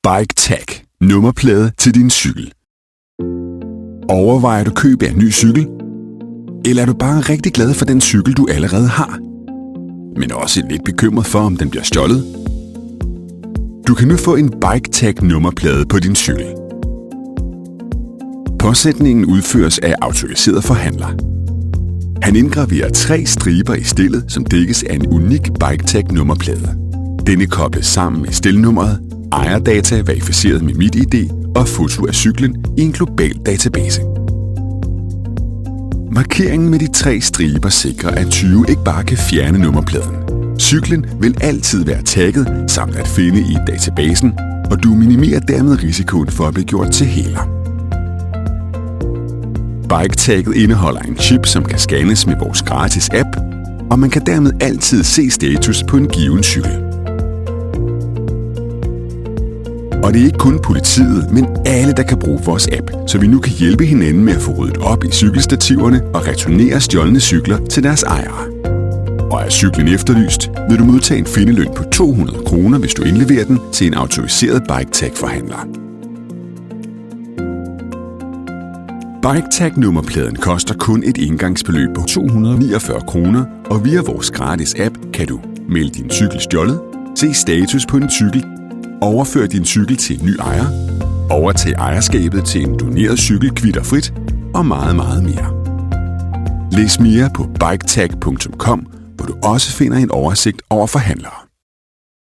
BikeTag. Nummerplade til din cykel. Overvejer du køb af en ny cykel? Eller er du bare rigtig glad for den cykel, du allerede har? Men også lidt bekymret for, om den bliver stjålet? Du kan nu få en BikeTag nummerplade på din cykel. Påsætningen udføres af autoriseret forhandler. Han indgraverer 3 striber i stillet, som dækkes af en unik BikeTag nummerplade. Denne kobles sammen med stilnummeret, ejerdata verificeret med MitID og foto af cyklen i en global database. Markeringen med de 3 striber sikrer, at tyve ikke bare kan fjerne nummerpladen. Cyklen vil altid være tagget samt at finde i databasen, og du minimerer dermed risikoen for at blive gjort til hæler. BikeTagget indeholder en chip, som kan scannes med vores gratis app, og man kan dermed altid se status på en given cykel. Og det er ikke kun politiet, men alle, der kan bruge vores app, så vi nu kan hjælpe hinanden med at få ryddet op i cykelstativerne og returnere stjålne cykler til deres ejere. Og er cyklen efterlyst, vil du modtage en findeløn på 200 kroner, hvis du indleverer den til en autoriseret BikeTag-forhandler. BikeTag-nummerpladen koster kun et engangsbeløb på 249 kroner, og via vores gratis app kan du melde din cykel stjålet, se status på en cykel, overføre din cykel til en ny ejer, overtage ejerskabet til en doneret cykel kvitterfrit og meget, meget mere. Læs mere på biketag.com, hvor du også finder en oversigt over forhandlere.